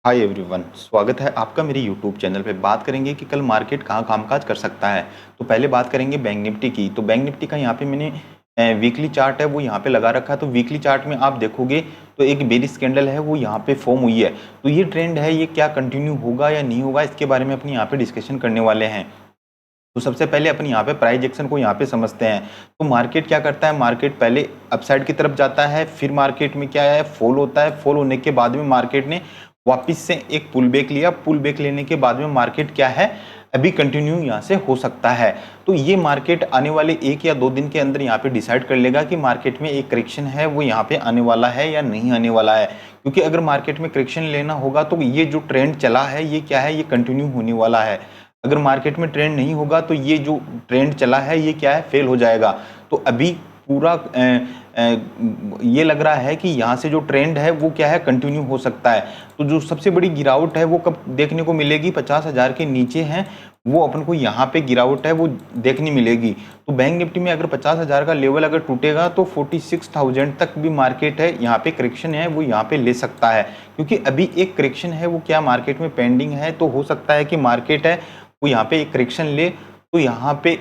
Hi everyone, स्वागत है आपका मेरे यूट्यूब चैनल पे। बात करेंगे कि कल मार्केट कहाँ कामकाज कर सकता है। तो पहले बात करेंगे बैंक निफ्टी की। तो बैंक निफ्टी का यहाँ पे मैंने वीकली चार्ट है वो यहाँ पे लगा रखा है। तो वीकली चार्ट में आप देखोगे तो एक बेरिश कैंडल है वो यहाँ पे फॉर्म हुई है। तो ये ट्रेंड है, ये क्या कंटिन्यू होगा या नहीं होगा, इसके बारे में अपनी यहाँ पे डिस्कशन करने वाले हैं। तो सबसे पहले अपन यहाँ पे प्राइस एक्शन को यहाँ पे समझते हैं। तो मार्केट क्या करता है, मार्केट पहले अपसाइड की तरफ जाता है, फिर मार्केट में क्या है, फॉल होता है। फॉल होने के बाद में मार्केट ने वापस से एक पुल बैक लिया। पुल बैक लेने के बाद में मार्केट क्या है, अभी कंटिन्यू यहाँ से हो सकता है। तो ये मार्केट आने वाले 1 या 2 दिन के अंदर यहाँ पे डिसाइड कर लेगा कि मार्केट में एक करेक्शन है वो यहाँ पे आने वाला है या नहीं आने वाला है। क्योंकि अगर मार्केट में करेक्शन लेना होगा तो ये जो ट्रेंड चला है ये क्या है, ये कंटिन्यू होने वाला है। अगर मार्केट में ट्रेंड नहीं होगा तो ये जो ट्रेंड चला है ये क्या है, फेल हो जाएगा। तो अभी पूरा ये लग रहा है कि यहाँ से जो ट्रेंड है वो क्या है, कंटिन्यू हो सकता है। तो जो सबसे बड़ी गिरावट है वो कब देखने को मिलेगी, 50,000 के नीचे हैं वो अपन को यहाँ पे गिरावट है वो देखने मिलेगी। तो बैंक निफ्टी में अगर 50,000 का लेवल अगर टूटेगा तो 46,000 तक भी मार्केट है यहाँ पे करेक्शन है वो यहाँ पे ले सकता है। क्योंकि अभी एक करेक्शन है वो क्या मार्केट में पेंडिंग है। तो हो सकता है कि मार्केट है वो यहाँ पे एक करेक्शन ले, तो यहाँ पे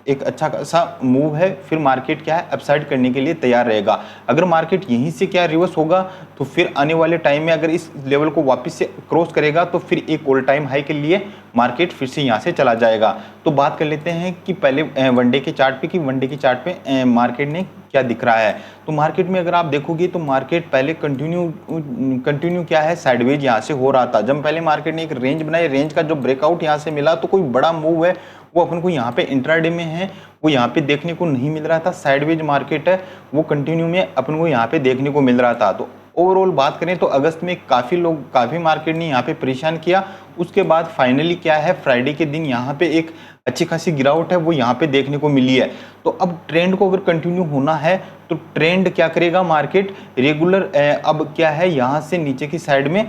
एक अच्छा खासा मूव है, फिर मार्केट क्या है, अपसाइड करने के लिए तैयार रहेगा। अगर मार्केट यहीं से क्या रिवर्स होगा तो फिर आने वाले टाइम में अगर इस लेवल को वापस से क्रॉस करेगा तो फिर एक ऑल टाइम हाई के लिए मार्केट फिर से यहाँ से चला जाएगा। तो बात कर लेते हैं कि पहले वनडे के चार्ट पे, कि वनडे के चार्ट पे मार्केट ने क्या दिख रहा है। तो मार्केट में अगर आप देखोगे तो मार्केट पहले कंटिन्यू क्या है, साइडवेज यहाँ से हो रहा था। जब पहले मार्केट ने एक रेंज बनाई, रेंज का जो ब्रेकआउट यहाँ से मिला तो कोई बड़ा मूव है वो अपन को यहाँ पे इंट्राडे में है वो यहाँ पे देखने को नहीं मिल रहा था। साइडवेज मार्केट है वो कंटिन्यू में अपन को यहाँ पे देखने को मिल रहा था। तो ओवरऑल बात करें तो अगस्त में काफ़ी मार्केट ने यहाँ पे परेशान किया। उसके बाद फाइनली क्या है, फ्राइडे के दिन यहाँ पे एक अच्छी खासी गिरावट है वो यहाँ पे देखने को मिली है। तो अब ट्रेंड को अगर कंटिन्यू होना है तो ट्रेंड क्या करेगा, मार्केट रेगुलर अब क्या है यहाँ से नीचे की साइड में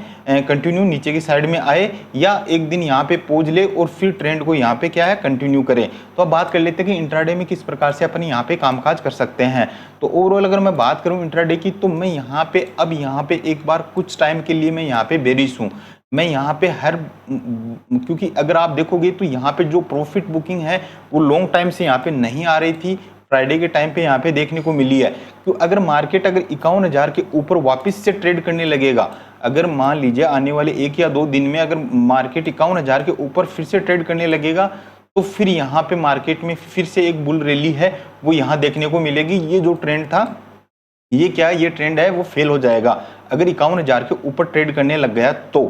कंटिन्यू नीचे की साइड में आए या एक दिन यहाँ पे पोज ले और फिर ट्रेंड को यहाँ पे क्या है कंटिन्यू करें। तो अब बात कर लेते हैं कि इंट्राडे में किस प्रकार से अपन यहाँ पे कामकाज कर सकते हैं। तो ओवरऑल अगर मैं बात करूँ इंट्राडे की तो मैं यहाँ पे एक बार कुछ टाइम के लिए मैं यहाँ पे बेरिश हूँ। मैं यहाँ पे क्योंकि अगर आप देखोगे तो यहाँ पे जो प्रॉफिट बुकिंग है वो लॉन्ग टाइम से यहाँ पे नहीं आ रही थी, फ्राइडे के टाइम पे यहाँ पे देखने को मिली है। क्यों, अगर मार्केट अगर 51,000 के ऊपर वापस से ट्रेड करने लगेगा, अगर मान लीजिए आने वाले 1 या 2 दिन में अगर मार्केट 51,000 के ऊपर फिर से ट्रेड करने लगेगा तो फिर यहाँ पे मार्केट में फिर से एक बुल रैली है वो यहाँ देखने को मिलेगी। ये जो ट्रेंड था ये क्या है, ये ट्रेंड है वो फेल हो जाएगा अगर 51,000 के ऊपर ट्रेड करने लग गया तो।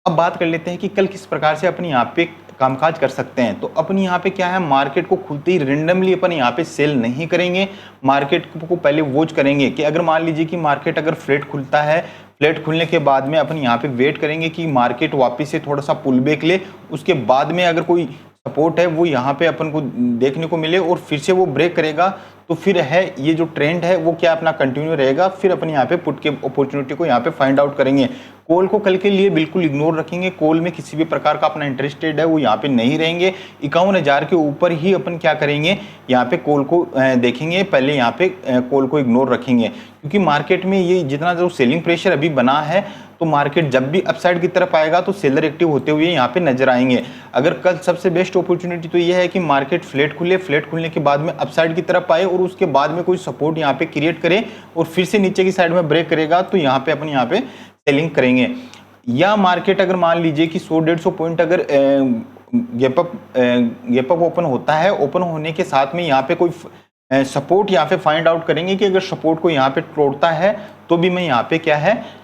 अब बात कर लेते हैं कि कल किस प्रकार से अपन यहाँ पे कामकाज कर सकते हैं। तो अपन यहाँ पे क्या है, मार्केट को खुलते ही रेंडमली अपन यहाँ पे सेल नहीं करेंगे। मार्केट को पहले वॉच करेंगे कि अगर मान लीजिए कि मार्केट अगर फ्लैट खुलता है, फ्लैट खुलने के बाद में अपन यहाँ पे वेट करेंगे कि मार्केट वापस से थोड़ा सा पुल बैक ले। उसके बाद में अगर कोई सपोर्ट है वो यहाँ पे अपन को देखने को मिले और फिर से वो ब्रेक करेगा तो फिर है ये जो ट्रेंड है वो क्या अपना कंटिन्यू रहेगा। फिर अपन यहाँ पे पुट के अपॉर्चुनिटी को यहाँ पे फाइंड आउट करेंगे। कॉल को कल के लिए बिल्कुल इग्नोर रखेंगे। कॉल में किसी भी प्रकार का अपना इंटरेस्टेड है वो यहाँ पे नहीं रहेंगे। 51,000 के ऊपर ही अपन क्या करेंगे, यहाँ पे कॉल को देखेंगे। पहले यहाँ पे कॉल को इग्नोर रखेंगे क्योंकि मार्केट में ये जितना जो सेलिंग प्रेशर अभी बना है तो मार्केट जब भी अपसाइड की तरफ आएगा तो सेलर एक्टिव होते हुए यहाँ पे नजर आएंगे। अगर कल सबसे बेस्ट अपॉर्चुनिटी तो ये है कि मार्केट फ्लैट खुले, फ्लैट खुलने के बाद में अपसाइड की तरफ आए और उसके बाद में कोई सपोर्ट यहाँ पे क्रिएट करे और फिर से नीचे की साइड में ब्रेक करेगा तो यहाँ पे अपन यहाँ पे सेलिंग करेंगे। या मार्केट अगर मान लीजिए कि 100-150 पॉइंट अगर गैप अप ओपन होता है, ओपन होने के साथ में यहाँ पे कोई सपोर्ट यहाँ पे फाइंड आउट करेंगे कि अगर सपोर्ट को यहाँ पे तोड़ता है तो भी मैं यहाँ पे क्या है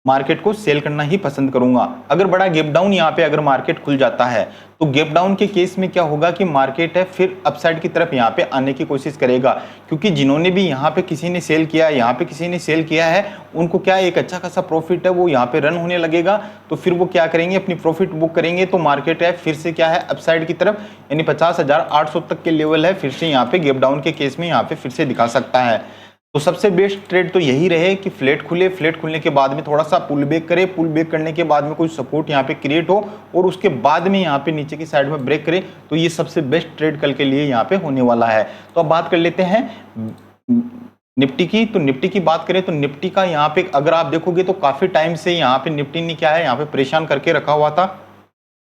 मार्केट को सेल करना ही पसंद करूंगा। अगर बड़ा गैप डाउन यहाँ पे अगर मार्केट खुल जाता है तो गैप डाउन के केस में क्या होगा कि मार्केट है फिर अपसाइड की तरफ यहाँ पे आने की कोशिश करेगा। क्योंकि जिन्होंने भी यहाँ पे किसी ने सेल किया है, यहाँ पे किसी ने सेल किया है, उनको क्या एक अच्छा खासा प्रॉफिट है वो यहाँ पे रन होने लगेगा। तो फिर वो क्या करेंगे, अपनी प्रॉफिट बुक करेंगे तो मार्केट है फिर से क्या है अपसाइड की तरफ, यानी 50,800 तक के लेवल है फिर से यहाँ पे गैप डाउन के केस में यहाँ पे फिर से दिखा सकता है। तो सबसे बेस्ट ट्रेड तो यही रहे कि फ्लैट खुले, फ्लैट खुलने के बाद में थोड़ा सा पुल बैक करे, पुल बैक करने के बाद में कोई सपोर्ट यहाँ पे क्रिएट हो और उसके बाद में यहाँ पे नीचे की साइड में ब्रेक करे। तो ये सबसे बेस्ट ट्रेड कल के लिए यहाँ पे होने वाला है। तो अब बात कर लेते हैं निफ्टी की, तो निफ्टी की बात करें तो निफ्टी का यहाँ पे अगर आप देखोगे तो काफी टाइम से यहाँ पे निफ्टी ने क्या है यहाँ पे परेशान करके रखा हुआ था।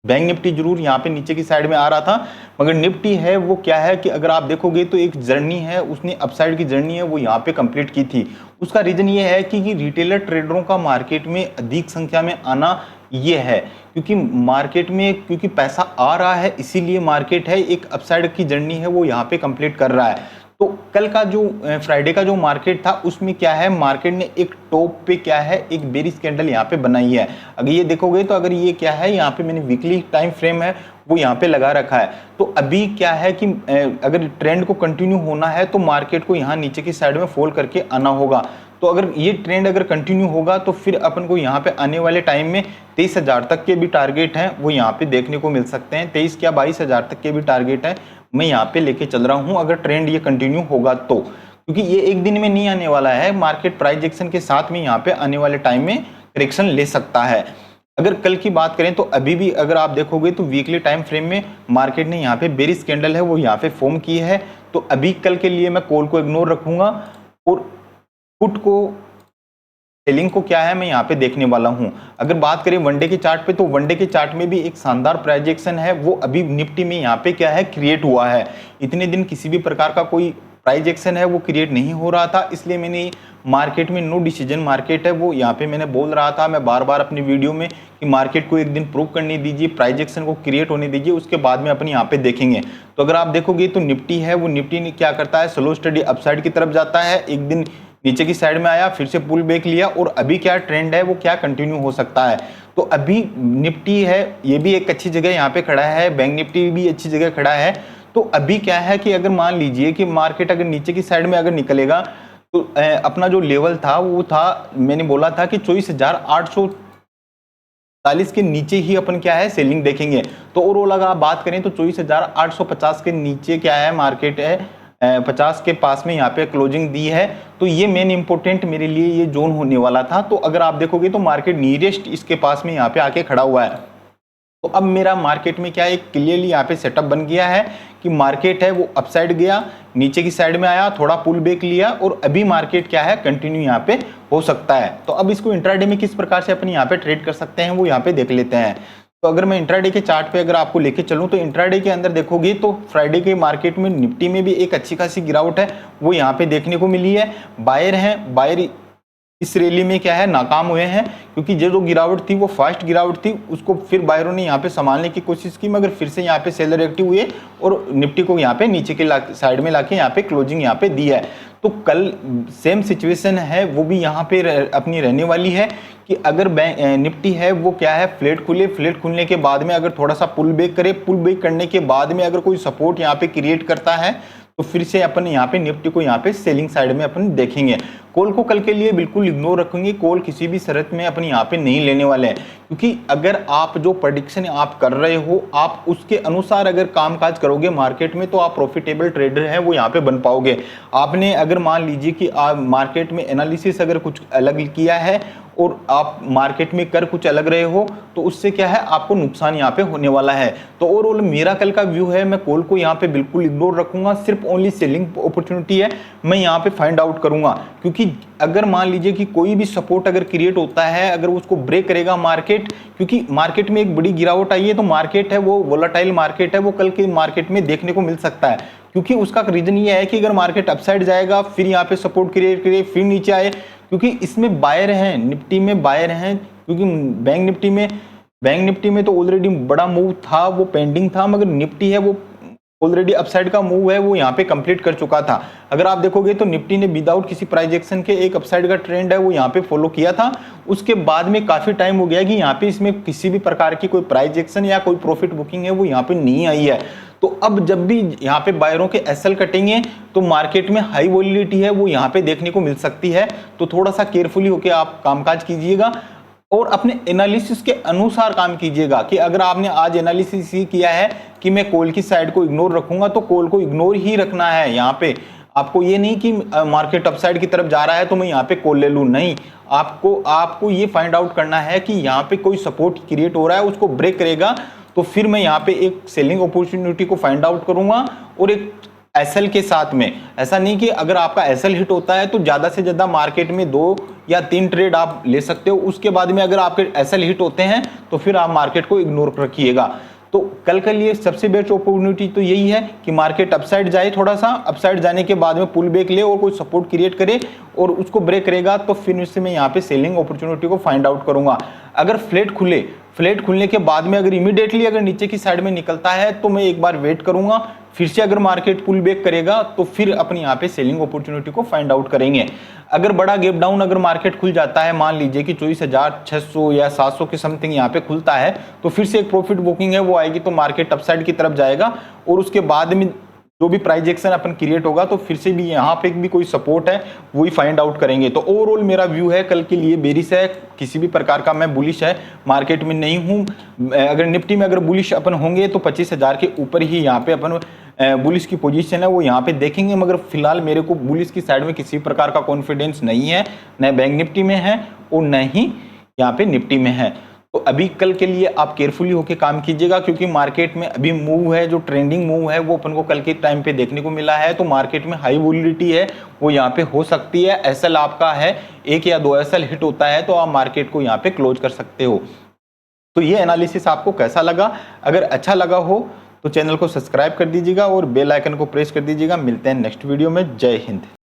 बैंक निफ्टी जरूर यहाँ पे नीचे की साइड में आ रहा था, मगर निफ्टी है वो क्या है कि अगर आप देखोगे तो एक जर्नी है, उसने अपसाइड की जर्नी है वो यहाँ पे कंप्लीट की थी। उसका रीजन ये है कि रिटेलर ट्रेडरों का मार्केट में अधिक संख्या में आना ये है, क्योंकि मार्केट में क्योंकि पैसा आ रहा है इसीलिए मार्केट है एक अपसाइड की जर्नी है वो यहाँ पे कंप्लीट कर रहा है। तो कल का जो फ्राइडे का जो मार्केट था उसमें क्या है मार्केट ने एक टॉप पे क्या है एक बेरिश कैंडल यहाँ पे बनाई है। अगर ये देखोगे तो अगर ये क्या है यहाँ पे मैंने वीकली टाइम फ्रेम है वो यहाँ पे लगा रखा है। तो अभी क्या है कि अगर ट्रेंड को कंटिन्यू होना है तो मार्केट को यहाँ नीचे की साइड में फॉल करके आना होगा। तो अगर ये ट्रेंड अगर कंटिन्यू होगा तो फिर अपन को यहाँ पे आने वाले टाइम में 23,000 तक के भी टारगेट हैं वो यहाँ पे देखने को मिल सकते हैं। 23 क्या 22,000 तक के भी टारगेट है मैं यहाँ पे लेके चल रहा हूँ अगर ट्रेंड ये कंटिन्यू होगा तो, क्योंकि ये एक दिन में नहीं आने वाला है। मार्केट प्राइस एक्शन के साथ में यहाँ पे आने वाले टाइम में करेक्शन ले सकता है। अगर कल की बात करें तो अभी भी अगर आप देखोगे तो वीकली टाइम फ्रेम में मार्केट ने यहाँ पे बेरिश कैंडल है वो यहाँ पे फॉर्म की है। तो अभी कल के लिए मैं कॉल को इग्नोर रखूंगा और पुट को सेलिंग को क्या है मैं यहाँ पे देखने वाला हूँ। अगर बात करें वनडे के चार्ट पे तो वनडे के चार्ट में भी एक शानदार प्राइस एक्शन है वो अभी निफ्टी में यहाँ पे क्या है क्रिएट हुआ है। इतने दिन किसी भी प्रकार का कोई प्राइस एक्शन है वो क्रिएट नहीं हो रहा था, इसलिए मैंने मार्केट में नो डिसीजन मार्केट है वो यहाँ पे मैंने बोल रहा था मैं बार बार अपनी वीडियो में कि मार्केट को एक दिन प्रूव करने दीजिए, प्राइस एक्शन को क्रिएट होने दीजिए, उसके बाद में अपन यहाँ पे देखेंगे। तो अगर आप देखोगे तो निफ्टी है वो निफ्टी क्या करता है स्लो स्टडी अपसाइड की तरफ जाता है, एक दिन नीचे की साइड में आया फिर से पुल बैक लिया और अभी क्या ट्रेंड है वो क्या कंटिन्यू हो सकता है। तो अभी निफ्टी है ये भी एक अच्छी जगह यहाँ पे खड़ा है, बैंक निफ्टी भी अच्छी जगह खड़ा है। तो अभी क्या है कि अगर मान लीजिए कि मार्केट अगर नीचे की साइड में अगर निकलेगा तो अपना जो लेवल था वो था मैंने बोला था कि 24,840 के नीचे ही अपन क्या है सेलिंग देखेंगे। तो ओवरऑल अगर आप बात करें तो 24,850 के नीचे क्या है मार्केट है 50 के पास में यहाँ पे क्लोजिंग दी है। तो ये मेन इंपॉर्टेंट मेरे लिए ये जोन होने वाला था। तो अगर आप देखोगे तो मार्केट नियरेस्ट इसके पास में यहाँ पे आके खड़ा हुआ है। तो अब मेरा मार्केट में क्या एक क्लियरली यहाँ पे सेटअप बन गया है कि मार्केट है वो अपसाइड गया नीचे की साइड में आया थोड़ा पुल बैक लिया और अभी मार्केट क्या है कंटिन्यू यहाँ पे हो सकता है। तो अब इसको इंट्राडे में किस प्रकार से अपन यहाँ पे ट्रेड कर सकते हैं वो यहाँ पे देख लेते हैं। तो अगर मैं इंट्राडे के चार्ट पे अगर आपको लेके चलूं तो इंट्राडे के अंदर देखोगे तो फ्राइडे के मार्केट में निफ्टी में भी एक अच्छी खासी गिरावट है वो यहाँ पे देखने को मिली है। बायर हैं, बायर इस रैली में क्या है नाकाम हुए हैं, क्योंकि जो गिरावट थी वो फास्ट गिरावट थी उसको फिर बायरों ने यहाँ पे संभालने की कोशिश की, मगर फिर से यहाँ पे सेलर एक्टिव हुए और निफ्टी को यहाँ पे नीचे के साइड में लाके यहाँ पे क्लोजिंग यहाँ पे दी है। तो कल सेम सिचुएशन है वो भी यहाँ पे अपनी रहने वाली है कि अगर निफ्टी है वो क्या है फ्लैट खुले, फ्लैट खुलने के बाद में अगर थोड़ा सा पुल बैक करे, पुल बैक करने के बाद में अगर कोई सपोर्ट यहाँ पे क्रिएट करता है तो फिर से अपन यहाँ पे निफ्टी को यहाँ पे सेलिंग साइड में अपन देखेंगे। कॉल को कल के लिए बिल्कुल इग्नोर रखेंगे, कॉल किसी भी शर्त में अपन यहाँ पे नहीं लेने वाले हैं, क्योंकि अगर आप जो प्रेडिक्शन आप कर रहे हो आप उसके अनुसार अगर कामकाज करोगे मार्केट में तो आप प्रॉफिटेबल ट्रेडर हैं वो यहाँ पे बन पाओगे। आपने अगर मान लीजिए कि आप मार्केट में एनालिसिस अगर कुछ अलग किया है और आप मार्केट में कर कुछ अलग रहे हो तो उससे क्या है आपको नुकसान यहाँ पे होने वाला है। तो ओवरऑल मेरा कल का व्यू है मैं कॉल को यहाँ पे बिल्कुल इग्नोर रखूंगा, सिर्फ ओनली सेलिंग अपॉर्चुनिटी है मैं यहाँ पे फाइंड आउट करूंगा। क्योंकि अगर मान लीजिए कि कोई भी सपोर्ट अगर क्रिएट होता है अगर उसको ब्रेक करेगा मार्केट, क्योंकि मार्केट में एक बड़ी गिरावट आई है तो मार्केट है वो वोलेटाइल मार्केट है वो कल के मार्केट में देखने को मिल सकता है। क्योंकि उसका रीजन ये है कि अगर मार्केट अपसाइड जाएगा फिर यहाँ पे सपोर्ट क्रिएट करे फिर नीचे आए, क्योंकि इसमें बायर हैं निफ्टी में बायर हैं, क्योंकि बैंक निफ्टी में तो ऑलरेडी बड़ा मूव था वो पेंडिंग था, मगर निफ्टी है वो ऑलरेडी अपसाइड का मूव है वो यहाँ पे कंप्लीट कर चुका था। अगर आप देखोगे तो निफ्टी ने विदाउट किसी प्राइस एक्शन के एक अपसाइड का ट्रेंड है वो यहाँ पे फॉलो किया था, उसके बाद में काफी टाइम हो गया कि यहाँ पे इसमें किसी भी प्रकार की कोई प्राइस एक्शन या कोई प्रॉफिट बुकिंग है वो यहाँ पे नहीं आई है। तो अब जब भी यहाँ पे बायरों के एसएल कटेंगे तो मार्केट में हाई वॉलिटिलिटी है वो यहाँ पे देखने को मिल सकती है। तो थोड़ा सा केयरफुली होकर आप कामकाज कीजिएगा और अपने एनालिसिस के अनुसार काम कीजिएगा कि अगर आपने आज एनालिसिस ही किया है कि मैं कॉल की साइड को इग्नोर रखूंगा तो कॉल को इग्नोर ही रखना है। यहाँ पे आपको ये नहीं कि मार्केट अपसाइड की तरफ जा रहा है तो मैं यहाँ पे कॉल ले लूँ, नहीं, आपको ये फाइंड आउट करना है कि यहाँ पे कोई सपोर्ट क्रिएट हो रहा है उसको ब्रेक करेगा तो फिर मैं यहाँ पे एक सेलिंग अपॉर्चुनिटी को फाइंड आउट करूंगा और एक एसएल के साथ में। ऐसा नहीं कि अगर आपका एसएल हिट होता है तो ज़्यादा से ज़्यादा मार्केट में 2 या 3 ट्रेड आप ले सकते हो, उसके बाद में अगर आपके एसएल हिट होते हैं तो फिर आप मार्केट को इग्नोर रखिएगा। तो कल के लिए सबसे बेस्ट अपॉर्चुनिटी तो यही है कि मार्केट अपसाइड जाए, थोड़ा सा अपसाइड जाने के बाद में पुल बैक ले और कोई सपोर्ट क्रिएट करे और उसको ब्रेक करेगा तो फिर उससे मैं यहाँ पे सेलिंग अपॉर्चुनिटी को फाइंड आउट करूंगा। अगर फ्लैट खुलने के बाद में अगर इमीडिएटली अगर नीचे की साइड में निकलता है तो मैं एक बार वेट करूंगा, फिर से अगर मार्केट पुल बैक करेगा तो फिर अपनी यहाँ पे सेलिंग अपॉर्चुनिटी को फाइंड आउट करेंगे। अगर बड़ा गैप डाउन अगर मार्केट खुल जाता है, मान लीजिए कि 24,600 या 700 के समथिंग यहाँ पे खुलता है, तो फिर से एक प्रॉफिट बुकिंग है वो आएगी, तो मार्केट अपसाइड की तरफ जाएगा और उसके बाद में जो भी प्राइस एक्शन अपन क्रिएट होगा तो फिर से भी यहाँ पे भी कोई सपोर्ट है वही फाइंड आउट करेंगे। तो ओवरऑल मेरा व्यू है कल के लिए बेरिश है, किसी भी प्रकार का मैं बुलिश है मार्केट में नहीं हूँ। अगर निफ्टी में अगर बुलिश अपन होंगे तो 25,000 के ऊपर ही यहाँ पे अपन बुलिश की पोजीशन है वो यहाँ पे देखेंगे, मगर फिलहाल मेरे को बुलिश की साइड में किसी प्रकार का कॉन्फिडेंस नहीं है, न बैंक निफ्टी में है और न ही यहाँ पे निफ्टी में है। तो अभी कल के लिए आप केयरफुली होकर काम कीजिएगा, क्योंकि मार्केट में अभी मूव है जो ट्रेंडिंग मूव है वो अपन को कल के टाइम पे देखने को मिला है। तो मार्केट में हाई वोलेटिलिटी है वो यहाँ पे हो सकती है। एसएल आपका है 1 या 2 एसएल हिट होता है तो आप मार्केट को यहाँ पे क्लोज कर सकते हो। तो ये एनालिसिस आपको कैसा लगा? अगर अच्छा लगा हो तो चैनल को सब्सक्राइब कर दीजिएगा और बेल आइकन को प्रेस कर दीजिएगा। मिलते हैं नेक्स्ट वीडियो में। जय हिंद।